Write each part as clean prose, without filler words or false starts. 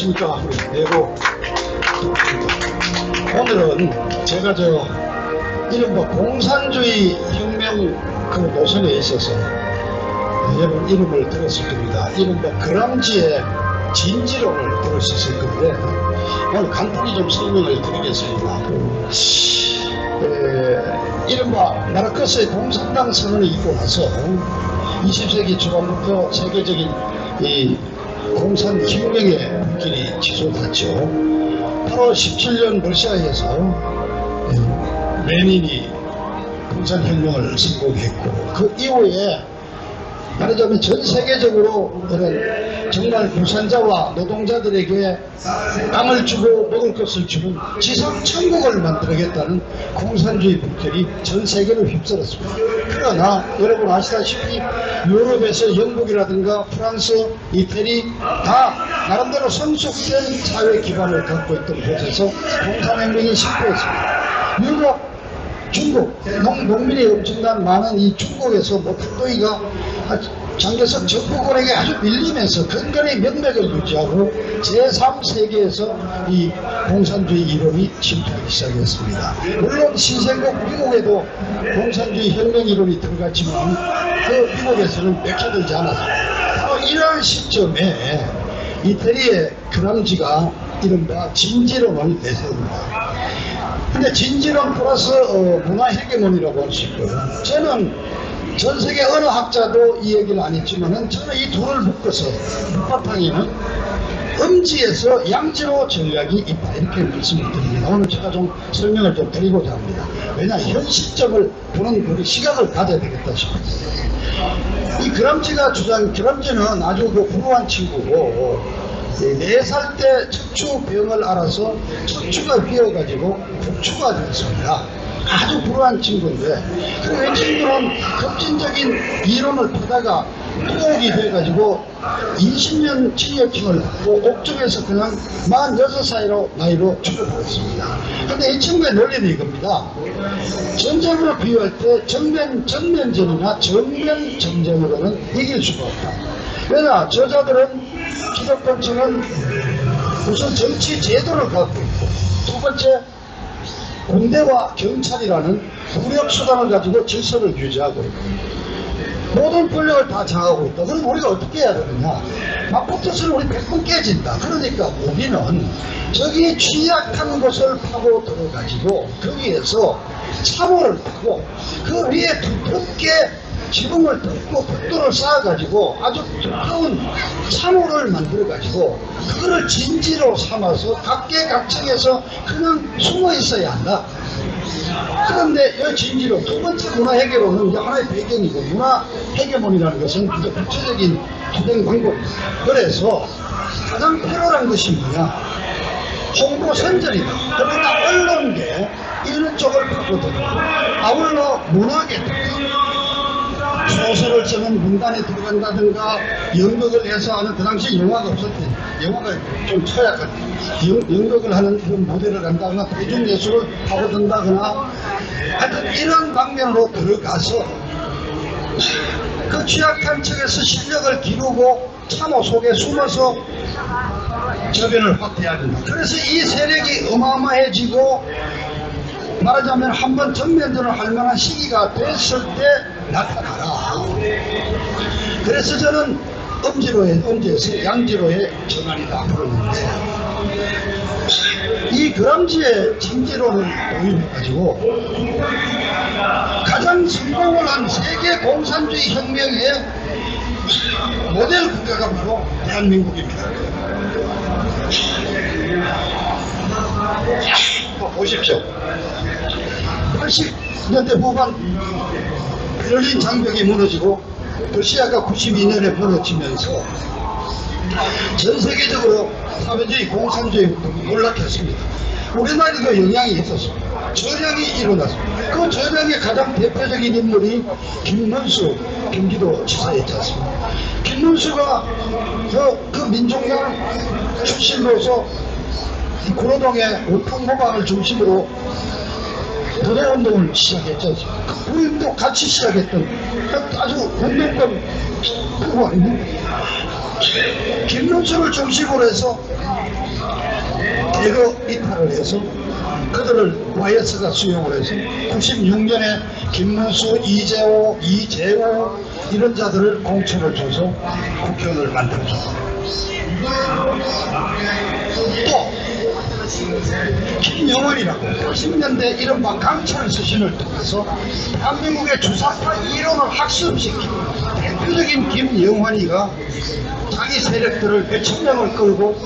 안녕하십니까. 대구. 오늘은 제가 이른바 공산주의 혁명 그 노선에 있어서 여러분 이름을 들었을 겁니다. 이른바 그람지의 진지론을 들으셨을 건데 오늘 간단히 좀 설명을 드리겠습니다. 이른바 마르크스의 공산당 선언을 읽고 나서 20세기 초반부터 세계적인 이 공산혁명의 불길이 지속됐죠. 8월 17년 러시아에서 레닌이 공산혁명을 성공했고 그 이후에 말하자면 전 세계적으로 그런 정말 무산자와 노동자들에게 땅을 주고 먹을 것을 주는 지상 천국을 만들어야겠다는 공산주의 불길이 전 세계를 휩쓸었습니다. 그러나 여러분 아시다시피 유럽에서 영국이라든가 프랑스, 이태리 다 나름대로 성숙된 사회 기반을 갖고 있던 곳에서 공산혁명이 실패했습니다. 유럽, 중국, 농민이 엄청난 많은 이 중국에서 특도위가 장개석 정부군에게 아주 밀리면서 근간의 명맥을 유지하고 제3세계에서 이 공산주의 이론이 침투하기 시작했습니다. 물론 신생국 미국에도 공산주의 혁명 이론이 들어갔지만 그 미국에서는 맥혀들지 않았습니다. 바로 이러한 시점에 이태리의 그람지가 이른바 진지론을 내세웁니다. 근데 진지론 플러스 문화 헤게몬이라고 할 수 있고요. 저는 전 세계 어느 학자도 이 얘기를 안 했지만은 저는 이 둘을 묶어서 밑바탕에는 음지에서 양지로 전략이 있다 이렇게 말씀을 드립니다. 오늘 제가 좀 설명을 좀 드리고자 합니다. 왜냐 현 시점을 보는 우리 시각을 가져야 되겠다 싶어요. 이 그람지가 그람지는 아주 불우한 친구고 4살 때 척추병을 알아서 척추가 휘어가지고 북추가 되었습니다. 아주 불우한 친구인데 그리고 이 친구는 급진적인 이론을 보다가 투옥이 돼가지고 20년 징역형을 받고 옥중에서 그냥 46살 나이로 죽어버렸습니다. 근데 이 친구의 논리는 이겁니다. 전쟁으로 비유할 때 전면전이나 정면전쟁으로는 이길 수가 없다. 왜냐 저자들은 기독교층은 우선 정치 제도를 갖고 있고 두 번째 군대와 경찰이라는武력 수단을 가지고 질서를 유지하고 있고 모든 권력을 다 장악하고 있다. 그럼 우리가 어떻게 해야 되느냐. 맞붙었으면 우리 100번 깨진다. 그러니까 우리는 저기 취약한 곳을 파고 들어가지고 거기에서 참호를 파고 그 위에 두껍게 지붕을 덮고 벽돌을 쌓아가지고 아주 두꺼운 참호를 만들어가지고 그거를 진지로 삼아서 각계각층에서 그냥 숨어 있어야 한다. 그런데 이 진지로 두 번째 문화 해결론은 이제 하나의 배경이고 문화 해결론이라는 것은 이제 구체적인 투쟁 방법입니다. 그래서 가장 필요한 것이 뭐냐? 홍보 선전이다. 그러니까 언론계 이런 쪽을 바꾸더라도 아울러 문화계 소설을 쓰는 문단에 들어간다든가 연극을 해서 하는 그 당시 영화가 없었대. 영화가 좀 처약한 연극을 하는 그런 모델을 한다거나 대중예술을 파고든다거나 하여튼 이런 방면으로 들어가서 그 취약한 층에서 실력을 기르고 참호 속에 숨어서 저변을 확대해야 된다. 그래서 이 세력이 어마어마해지고 말하자면 한번 전면전을 할 만한 시기가 됐을 때 나타나라. 그래서 저는 음지에서 양지로의 전환이다 그러는데 이 그람지의 진지론을 도입해가지고 가장 성공을 한 세계 공산주의 혁명의 모델 국가가 바로 대한민국입니다. 보십시오. 80년대 후반 베를린 장벽이 무너지고 러시아가 92년에 무너지면서 전 세계적으로 사회주의 공산주의 운동이 올라탔습니다. 우리나라에도 영향이 있었습니다. 전향이 일어났습니다. 그 전향의 가장 대표적인 인물이 김문수 경기도지사였지 않습니까? 김문수가 그 민중당 출신으로서 구로동의 오평모방을 중심으로 부도운동을 시작했죠. 우리도 같이 시작했던 아주 운동권 그거 아닙니까? 김문수를 중심으로 해서 대거 이탈을 해서 그들을 YS가 수용을 해서 96년에 김문수, 이재호 이런 자들을 공천을 줘서 국회의원을 만들어줬습니다. 또 김영원이라고 80년대 이른바 강철 서신을 통해서 대한민국의 주사파 이론을 학습시킨 대표적인 김영환이가 자기 세력들을 몇천 명을 끌고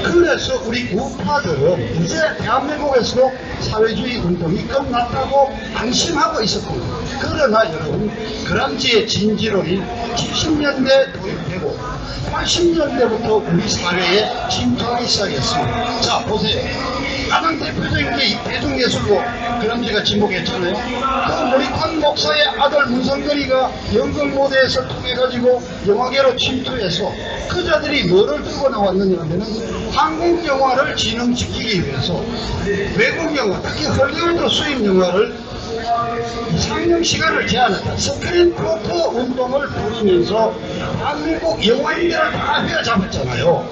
그래서 우리 우파들은 이제 대한민국에서도 사회주의 운동이 끝났다고 안심하고 있었습니다. 그러나 여러분, 그람지의 진지론이 70년대 도입되고 80년대부터 우리 사회에 침투하기 시작했습니다. 자, 보세요. 가장 대표적인 게 이 대중예술로 그람지가 지목했잖아요. 그 모리탄 목사의 아들 문성근이가 연극 무대에서 통해가지고 영화계로 침투해서 그 자들이 뭐를 들고 나왔느냐 하면은 한국 영화를 진흥시키기 위해서 외국 영화, 특히 헐리우드 수입 영화를 상영 시간을 제한했다. 스크린 프로트 운동을 부르면서 대한민국 영화인들을 다 휘어잡았잖아요.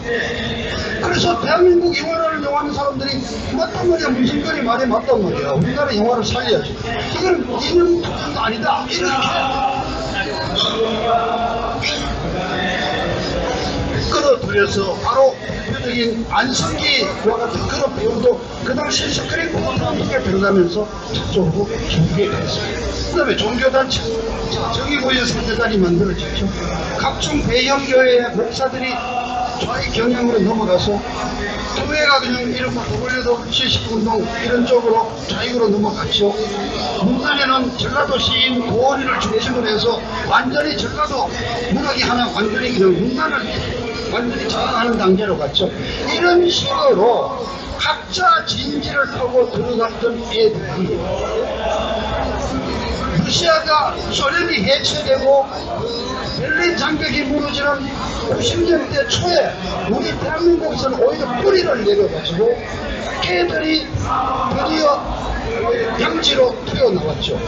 그래서 대한민국 영화를 영화하는 사람들이 맞단 말이야. 문성근이 말이 맞단 말이야. 우리나라 영화를 살려야지. 이건 이념 투쟁도 아니다. 이렇게 끌어들여서 바로 대표적인 안성기와 같은 그런 배우도 그 당시 스크린 프로그램에 들어가면서 저쪽으로 기울게 됐습니다. 그 다음에 종교단체, 정의구현 사제단이 만들어졌죠. 각종 배형교회의 목사들이 좌익 경향으로 넘어가서 교회가 그냥 이른바 더블유도 70운동 이런 쪽으로 좌익으로 넘어갔죠. 문단에는 전라도 시인 고원이를 중심으로 해서 완전히 전라도 문학이 하나 완전히 그냥 문단을 완전히 장악하는 단계로 갔죠. 이런 식으로 각자 진지를 타고 들어갔던 애들이 러시아가 소련이 해체되고 베를린 장벽이 무너지는 90년대 초에 우리 대한민국에서는 오히려 뿌리를 내려가지고 애들이 드디어 양지로 튀어나왔죠.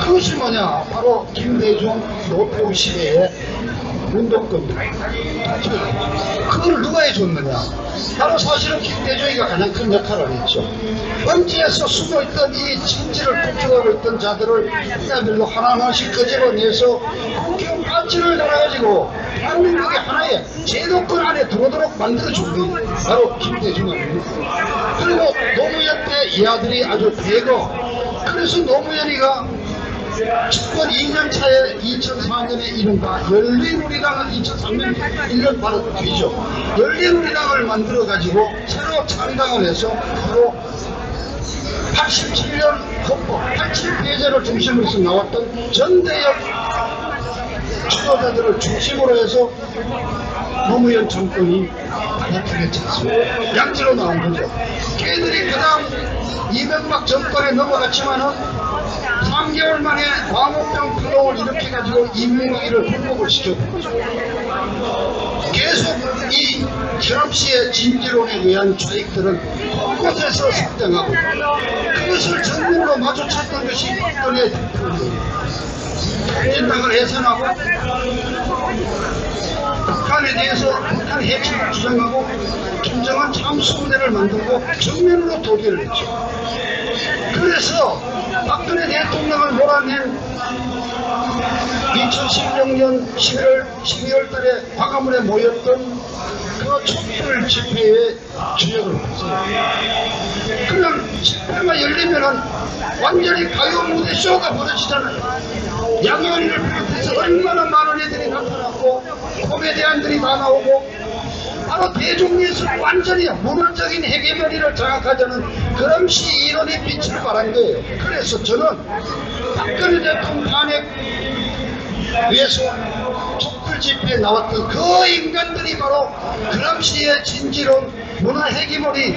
그것이 뭐냐? 바로 김대중 노태우 시대에 운동권 그걸 누가 해줬느냐? 바로 사실은 김대중이가 가장 큰 역할을 했죠. 음지에서 숨어있던 이 진지를 구축하고 있던 자들을 분야별로 하나하나씩 끄집어내서 국회의원 파츠를 달아가지고 대한민국의 하나의 제도권 안에 들어오도록 만들어준 게 바로 김대중 아닙니까? 그리고 노무현 때 이 아들이 아주 대거 그래서 노무현이가 집권 2년 차에 2004년에 이른바 열린우리당을 2003년 1년 바로 뒤죠. 열린우리당을 만들어가지고 새로 창당을 해서 바로 87년 헌법 87페이지를 중심으로 해서 나왔던 전대협 지도자들을 중심으로 해서 노무현 정권이 나타냈지 않습니까? 양지로 나온 거죠. 걔들이 그 다음 이명박 정권에 넘어갔지만은 3개월 만에 광우병 파동을 일으켜가지고 이명박이를 불복을 시켰죠. 계속 이 트럼프의 진지론에 의한 좌익들은 곳곳에서 상정하고 그것을 정면으로 마주쳤던 것이 박근혜 대통령입니다. 통일당을 해산하고 북한에 대해서 북한 해체를 주장하고 김정은 잠수부대를 만들고 정면으로 독일을 했죠. 그래서 박근혜 대통령을 몰아낸 2016년 12월 달에 광화문에 모였던 그 촛불 집회에 주역을 했어요. 그냥 집회가 열리면은 완전히 가요 무대 쇼가 벌어지잖아요. 양현이를 비롯해서 얼마나 많은 애들이 나타났고 코미디언들이 다 나오고 바로 대중예술 완전히 문화적인 헤게모니를 장악하자는 그람시 이론이 빛을 발한 거예요. 그래서 저는 박근혜 대통령 탄핵 위해서 촛불 집회에 나왔던 그 인간들이 바로 그람시의 진지론 문화 헤게모니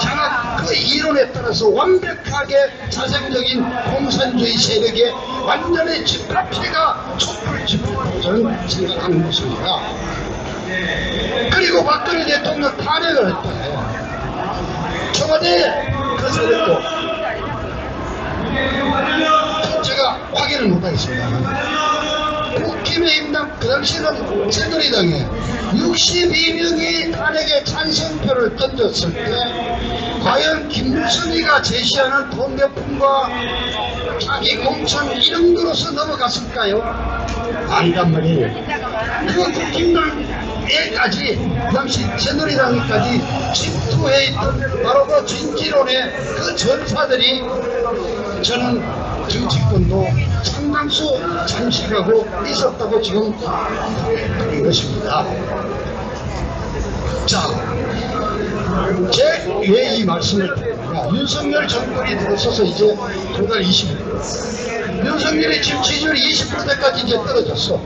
장악 그 이론에 따라서 완벽하게 자생적인 공산주의 세력에 완전히 집합체가 촛불 집회로 저는 생각하는 것입니다. 그리고 박근혜 대통령 탄핵을 했잖아요. 청와대에 그 세력도 제가 확인을 못하겠습니다. 국힘의힘당 그 당시에는 새누리당에 62명이 탄핵에 찬성표를 던졌을 때 과연 김무성이가 제시하는 돈 몇 푼과 자기 공천 이런 거로서 넘어갔을까요? 아니란 말이에요. 그 국힘당에까지 그 당시 새누리당에까지 침투해 있던 바로 그 진지론의 그 전사들이 저는 정치권도 상당수 잠식하고 있었다고 지금 그런 것입니다. 자, 제 왜 이 말씀을 드리느냐. 윤석열 정권이 들어서서 이제 도달 20일. 윤석열이 지금 지지율이 20%까지 이제 떨어졌어.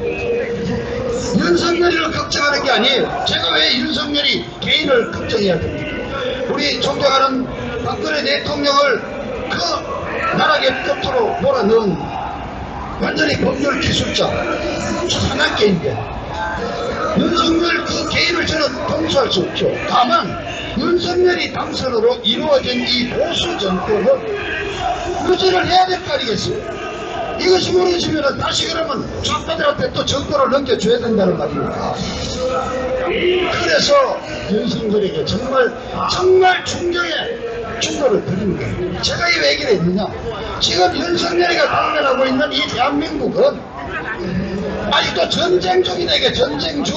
윤석열을 걱정하는 게 아니에요. 제가 왜 윤석열이 개인을 걱정해야 됩니까? 우리 존경하는 박근혜 대통령을 그 나락의 끝으로 몰아넣은 완전히 법률 기술자 산악계인데 윤석열 그 개인을 저는 통수할 수 없죠. 다만 윤석열이 당선으로 이루어진 이 보수 정권은 유지를 해야 될 거 아니겠어요? 이것이 무너지면 다시 그러면 좌파들한테 또 정권을 넘겨줘야 된다는 말입니다. 그래서 윤석열에게 정말 충격의 충고를 드리는 거예요. 제가 이 얘기를 했느냐, 지금 윤석열이가 당면하고 있는 이 대한민국은 아직도 전쟁 중이다. 이게 전쟁 중.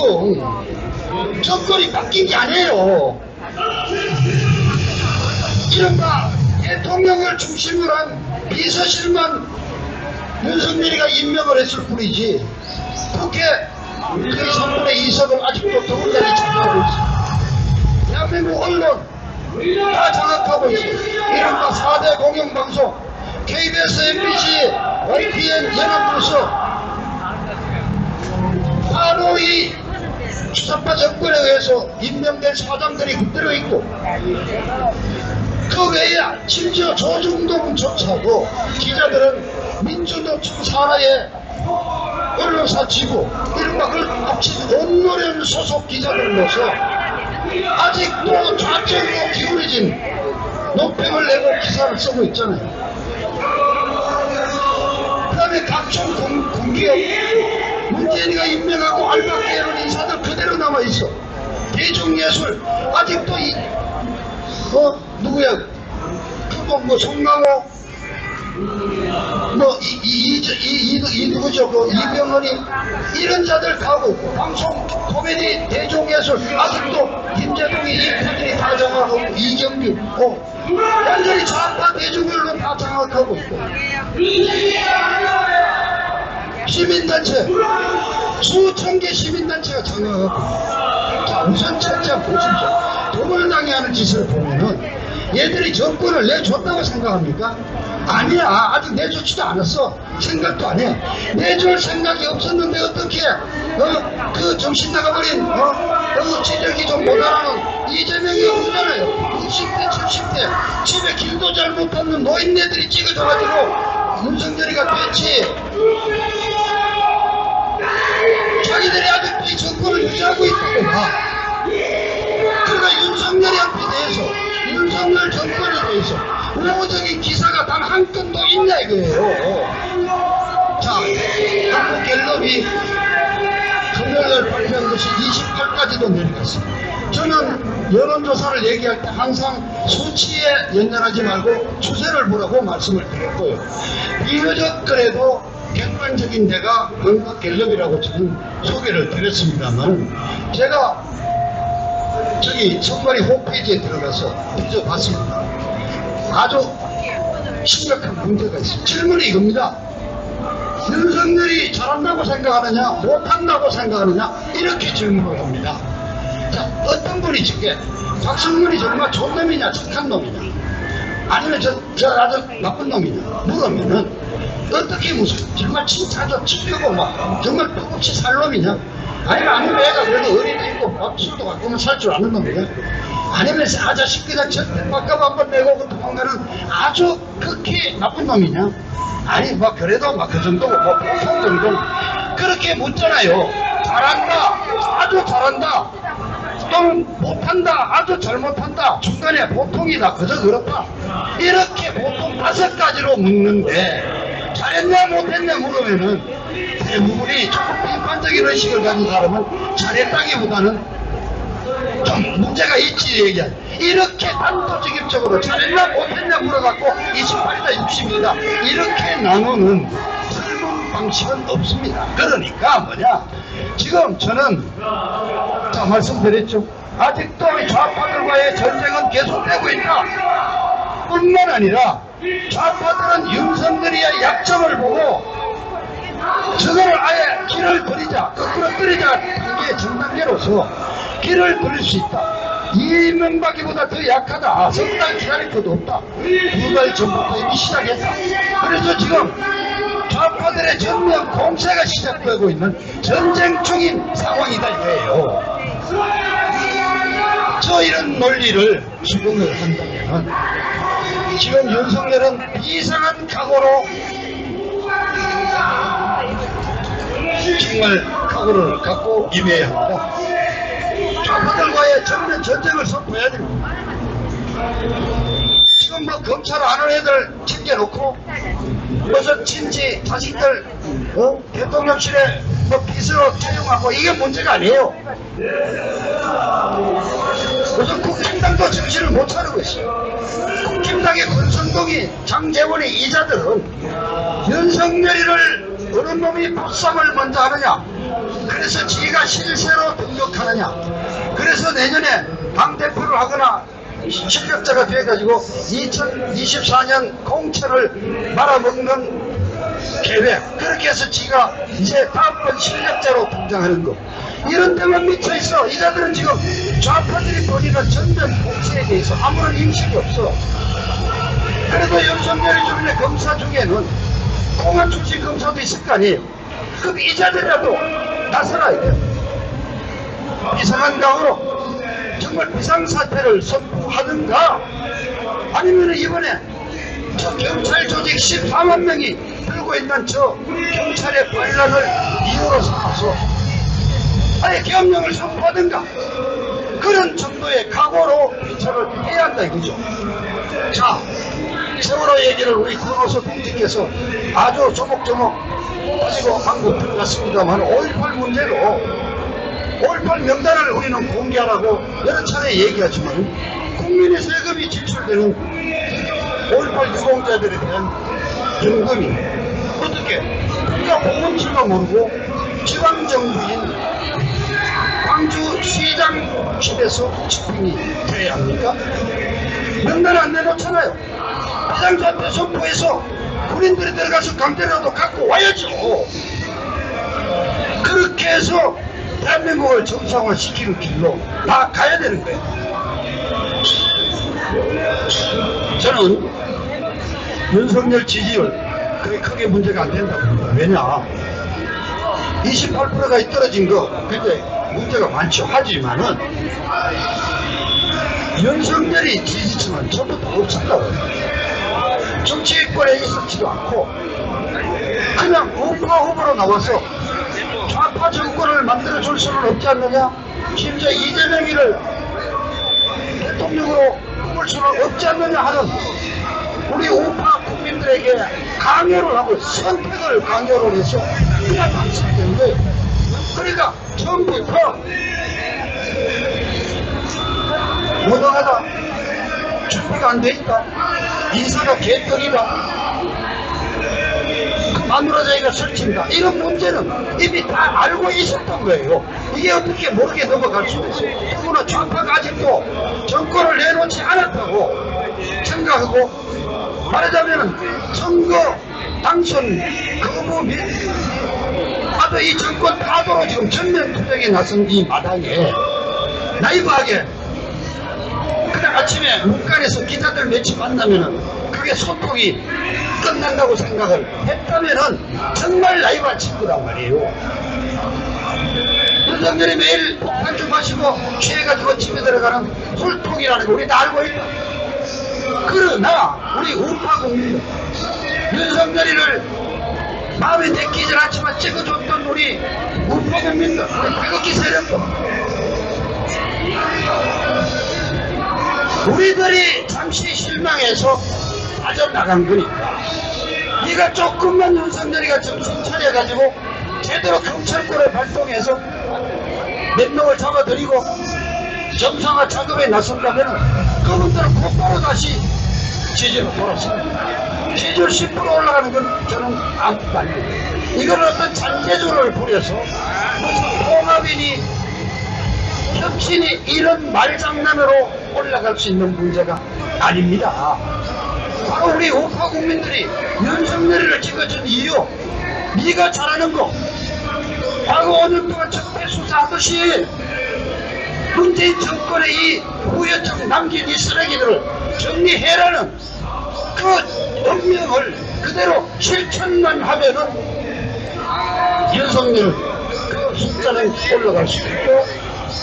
정권이 바뀐 게 아니에요. 이른바 대통령을 중심으로 한 비서실만 윤석열이가 임명을 했을 뿐이지 국회 거의 3분의 2석을 아직도 더군다니 장악하고 있어. 대한민국 언론 다 장악하고 있어. 이른바 4대 공영방송 KBS, MBC, YTN, 연합뉴스 바로 이 주사파 정권에 의해서 임명된 사장들이 붙들어 있고 그 외에 심지어 조중동조차도 기자들은 민주노총 산하의 언론사 지부 이른바 그걸 합친 언론연 소속 기자들로서 아직도 좌측으로 기울어진 노평을 내고 기사를 쓰고 있잖아요. 그 다음에 각종 공기업 문재인이가 임명하고 알박기에는 인사들 그대로 남아있어. 대중예술 아직도 누구야 뭐 송강호 누구죠? 그 이병헌이 이런 자들 가고 있고 방송 코미디 대중예술 아직도 김재동이 이분들이 다 장악하고 이경규 완전히 좌파 대중언론 다 장악하고 있고 시민단체 수천 개 시민단체가 장악하고 자 우선 첫째 보십시오. 돈을 당해하는 짓을 보면은 얘들이 정권을 내줬다고 생각합니까? 아니야. 아직 내줬지도 않았어. 생각도 안 해. 내줄 생각이 없었는데 어떻게 그 정신 나가버린 지적이 좀 모자라는 이재명이 없잖아요. 60대 70대 집에 길도 잘 못 걷는 노인네들이 찍어줘가지고 윤석열이가 됐지. 자기들이 아직도 이 정권을 유지하고 있다고 봐. 그러니까 윤석열이한테 대해서 윤석열 정권에 대해서 우호적인 기사가 단 한 건도 있냐 이거예요. 자, 한국 갤럽이 금요일 발표한 것이 28까지도 내려갔습니다. 저는 여론조사를 얘기할 때 항상 수치에 연연하지 말고 추세를 보라고 말씀을 드렸고요. 비교적 그래도 객관적인 데가 한국 갤럽이라고 저는 소개를 드렸습니다만 제가 저기 선관위 홈페이지에 들어가서 뒤져봤습니다. 아주 심각한 문제가 있어요. 질문이 이겁니다. 윤석열이 잘한다고 생각하느냐 못한다고 생각하느냐 이렇게 질문을 합니다. 자, 어떤 분이 저게 박성문이 정말 좋은 놈이냐 착한 놈이냐 아니면 저 아주 나쁜 놈이냐 물으면은 어떻게 무슨 정말 칭찬도 칭표고 막 정말 뚝없이 살 놈이냐 아니면 애가 그래도 어리도 있고 밥술도 갖고는 살 줄 아는 놈이냐 아니면 아저씨 그냥 절대값 한번 내고 그 도망가는 아주 극히 나쁜 놈이냐 아니 뭐 그래도 막 그 정도고 뭐 보통 정도 그렇게 묻잖아요. 잘한다 아주 잘한다 또는 못한다 아주 잘못한다 중간에 보통이다 그저 그렇다 이렇게 보통 5가지로 묻는데 잘했냐 못했냐 물으면은 대부분이 조금 비판적인 의식을 가진 사람은 잘했다기보다는 좀 문제가 있지 얘기하지. 이렇게 단도직입적으로 잘했나 못했냐 물어갖고 28이다 60이다 이렇게 나누는 설문 방식은 없습니다. 그러니까 뭐냐, 지금 저는 자 말씀드렸죠. 아직도 좌파들과의 전쟁은 계속되고 있다. 뿐만 아니라 좌파들은 윤석열이의 약점을 보고 저거를 아예 길을 들이자, 거꾸로 들이자 단계 전단계로서 길을 들일 수 있다. 이명박이보다 더 약하다. 석달 기다릴 것도 없다. 두 달 전부터 이미 시작했다. 그래서 지금 좌파들의 전면 공세가 시작되고 있는 전쟁 중인 상황이다 이거예요. 저 이런 논리를 수긍을 한다면 지금 윤석열은 비상한 각오로 정말 각오를 갖고 임해야 합니다. 좌파들과의 전면 전쟁을 선포해야 됩니다. 지금 뭐 검찰 아는 애들 챙겨놓고 무슨 친지 자식들 대통령실에 뭐 비서로 채용하고 이게 문제가 아니에요. 무슨 국힘당도 정신을 못 차리고 있어요. 국힘당의 권선동이 장재원이 이자들은 윤석열이를 어느 놈이 보쌈을 먼저 하느냐, 그래서 지가 실세로 등록하느냐, 그래서 내년에 당대표를 하거나 실력자가 돼가지고 2024년 공천을 말아먹는 계획, 그렇게 해서 지가 이제 다음번 실력자로 등장하는 거, 이런 데만 미쳐있어. 이자들은 지금 좌파들이 벌이는 전면 공세에 대해서 아무런 인식이 없어. 그래도 윤석열이 주변의 검사 중에는 공안 출신 검사도 있을 거 아니에요. 그럼 이자들이라도 나서라 이래요. 비상한 각오로 정말 비상사태를 선포하든가, 아니면 이번에 저 경찰 조직 14만 명이 들고 있는 저 경찰의 반란을 이유로 삼아서 아예 계엄령을 선포하든가, 그런 정도의 각오로 대처를 해야 한다 이거죠. 자, 세월호 얘기를 우리 구로소 동지께서 아주 조목조목 가지고 방금 들어갔습니다만 5.18 문제로 5.18 명단을 우리는 공개하라고 여러 차례 얘기하지만 국민의 세금이 지출되는 5.18 유공자들에 대한 연금이 어떻게 우리가 공원지도 모르고 지방정부인 광주시장 집에서 집행이 돼야 합니까? 명단 안 내놓잖아요. 비상사태 선포해서 군인들이 들어가서 강제로라도 갖고 와야죠. 그렇게 해서 대한민국을 정상화시키는 길로 다 가야 되는 거예요. 저는 윤석열 지지율 그게 크게 문제가 안 된다고 봅니다. 왜냐, 28%가 떨어진 거 굉장히 문제가 많죠. 하지만은 윤석열이 지지층은 전부 다 없었다고요. 정치권에 있었지도 않고 그냥 우파 후보로 나와서 좌파 정권을 만들어줄 수는 없지 않느냐, 심지어 이재명이를 대통령으로 뽑을 수는 없지 않느냐 하는 우리 우파 국민들에게 강요를 하고 선택을 강요를 해서 그냥 당선된 거예요. 그러니까 처음부터 무능하다, 준비가 안 돼 있다, 인사가 개떡이다, 마누라자기가 설친다, 이런 문제는 이미 다 알고 있었던 거예요. 이게 어떻게 모르게 넘어갈 수가 있어요. 더구나 좌파가 아직도 정권을 내놓지 않았다고 생각하고, 말하자면 선거 당선 거부 및 아도 이 정권 파도로 지금 전면 투쟁에 나선 이 마당에 나이브하게 그냥 아침에 문간에서 기자들 며칠 만나면은 그게 소통이 끝난다고 생각을 했다면은 정말 나이브한 친구란 말이에요. 윤석열이 매일 폭탄 좀 마시고 취해가지고 집에 들어가는 술통이라는 거 우리 다 알고 있다. 그러나 우리 우파 국민, 윤석열이를 마음에 내키질 않지만 찍어줬던 우리 우파 국민들, 우리 태극기 세력들, 우리들이 잠시 실망해서 빠져나간 거니까 네가 조금만 윤석열이가 정신 차려가지고 제대로 경찰권을 발동해서 몇 명을 잡아들이고 정상화 작업에 나선다면 그분들은 곧바로 다시 지지로 돌아섭니다. 지지율 10% 올라가는 건 저는 아무것도 아닙니다. 이건 어떤 잔재주를 부려서 무슨 통합이니 혁신이 이런 말장난으로 올라갈 수 있는 문제가 아닙니다. 바로 우리 우파 국민들이 윤석열이를 찍어준 이유, 네가 잘하는 거 과거 5년 동안 적폐 수사하듯이 문재인 정권의 이 후유증 남긴 이 쓰레기들을 정리해라는 그 명령을 그대로 실천만 하면은 윤석열 그 숫자는 올라갈 수 있고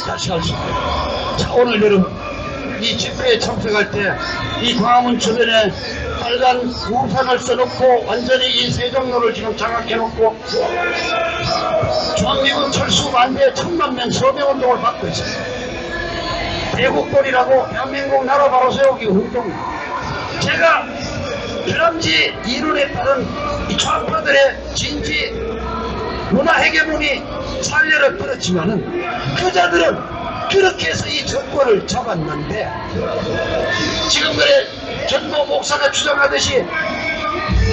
다시 할 수 있고. 자, 오늘 여러분 이 집회에 참석할 때 이 광화문 주변에 빨간 우산을 써놓고 완전히 이 세종로를 지금 장악해놓고 중앙미군 철수 반대 1000만 명 서명운동을 받고 있습니다. 대국돌이라고 대한민국 나라 바로 세우기 운동. 제가 그람지 이론에 따른 이 좌파들의 진지 문화 헤게모니 살려를 끌었지만은 그자들은 그렇게 해서 이 정권을 잡았는데 지금 그래 전도 목사가 주장하듯이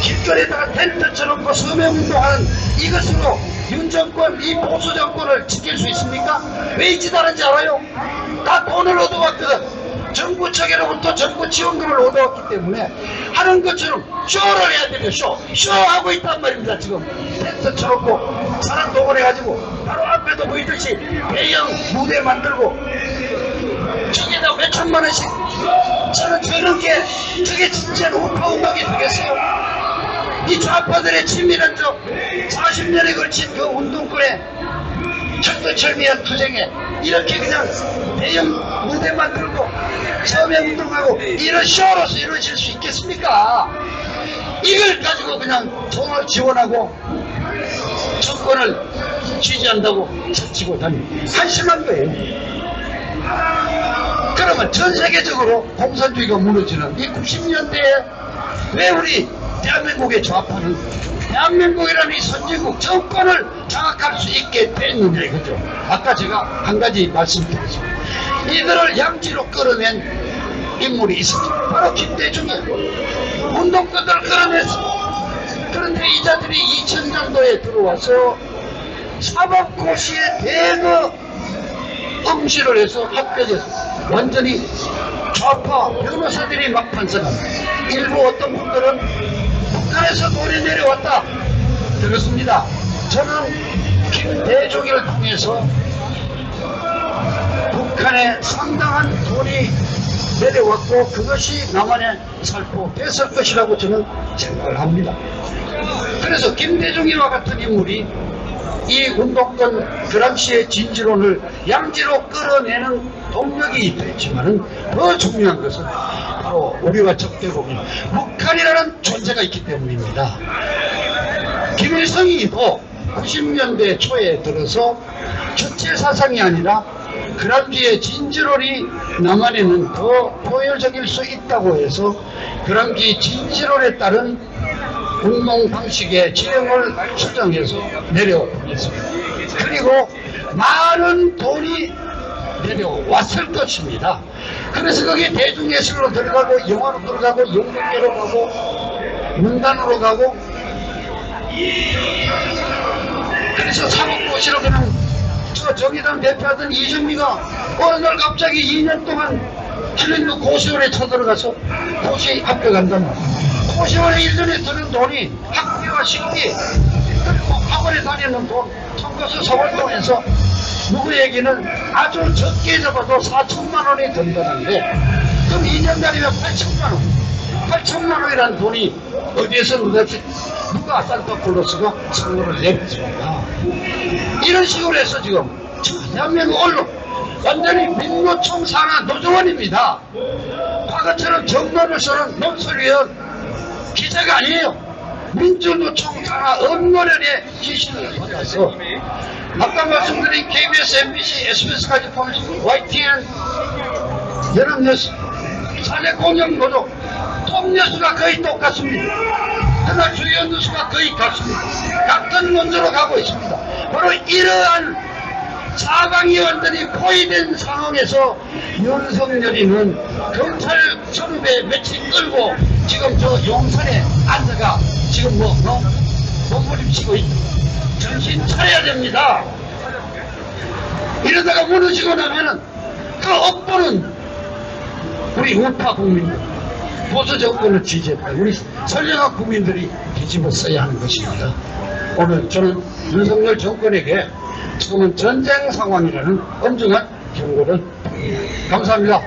길거리에다가 텐트 쳐놓고 서명운동하는 이것으로 윤 정권 이 보수 정권을 지킬 수 있습니까? 왜 이 짓 하는지 알아요? 다 돈을 얻어왔거든. 정부 측으로부터 정부 지원금을 얻어왔기 때문에 하는 것처럼 쇼를 해야 되는 쇼하고 있단 말입니다. 지금 텐트 쳐놓고 사람 동원해가지고 바로 앞에도 보이듯이 대형 무대 만들고 저기다 몇 천만 원씩 저는 저런 게 저게 진짜 우파 운동이 되겠어요? 이 좌파들의 치밀한 저 40년에 걸친 그 운동권에 철두철미한 투쟁에 이렇게 그냥 대형 무대 만들고 서명운동하고 이런 쇼로서 이루어질 수 있겠습니까? 이걸 가지고 그냥 돈을 지원하고 정권을 지지한다고 쳐치고 다니고 한심한 거예요. 그러면 전 세계적으로 공산주의가 무너지는 이 90년대에 왜 우리 대한민국의 좌파는 대한민국이라는 이 선진국 정권을 장악할 수 있게 됐느냐 이거죠. 아까 제가 한 가지 말씀드렸습니다. 이들을 양지로 끌어낸 인물이 있었죠. 바로 김대중이에요. 운동권들을 끌어냈어. 그런데 이 자들이 2000년도에 들어와서 사법고시에 대거 응시를 해서 합격해서 완전히 좌파 변호사들이 막 판단합니다. 일부 어떤 분들은 북한에서 돈이 내려왔다 들었습니다. 저는 김대중을 통해서 북한에 상당한 돈이 내려왔고 그것이 남한에 살포됐을 것이라고 저는 생각을 합니다. 그래서 김대중이와 같은 인물이 이 운동권 그람시의 진지론을 양지로 끌어내는 동력이 있지만은 더 중요한 것은 바로 우리와 적대국인 북한이라는 존재가 있기 때문입니다. 김일성이도 90년대 초에 들어서 주체 사상이 아니라 그람기의 진지론이 남한에는 더 효율적일 수 있다고 해서 그람기 진지론에 따른 운동 방식의 지형을 수정해서 내려보냈습니다. 그리고 많은 돈이 내려왔을 것입니다. 그래서 거기에 대중예술로 들어가고 영화로 들어가고 연극계로 가고 문단으로 가고 그래서 사법고시로 그냥 저 정의당 대표하던 이정미가 어느 날 갑자기 2년 동안 필리핀 고시원에 쳐들어가서 고시 합격한단 말이에요. 고시원에 1년에 드는 돈이 학비와 식비 그리고 학원에 다니는 돈 통과서 서울동에서 누구에게는 아주 적게 잡아도 4천만 원이 든다는데 그럼 2년 다니면 8천만 원 8천만 원이라는 돈이 어디에서 누가 산타클로스가 선물을 내렸습니다. 이런 식으로 해서 지금 대한민국 언론 완전히 민노총 산하 노조원입니다. 과거처럼 정론을 쓰는 논설위원 기자가 아니에요. 민주노총 산하 언론연의 지시를 받아서 아까 말씀드린 KBS, MBC, SBS까지 포함해서 YTN, 연합뉴스, 사내 공영 노조, 톱뉴스가 거의 똑같습니다. 그러나 주요 뉴스가 거의 같습니다. 같은 논조로 가고 있습니다. 바로 이러한 사방위원들이 포위된 상황에서 윤석열이는 경찰 선후배 며칠 끌고 지금 저 용산에 앉아가 지금 몸부림치고 있다. 정신 차려야 됩니다. 이러다가 무너지고 나면은 그 업보는 우리 우파 국민들, 보수 정권을 지지했다 우리 선량한 국민들이 뒤집어 써야 하는 것입니다. 오늘 저는 윤석열 정권에게 지금은 전쟁 상황이라는 엄중한 경고를 드립니다. 감사합니다.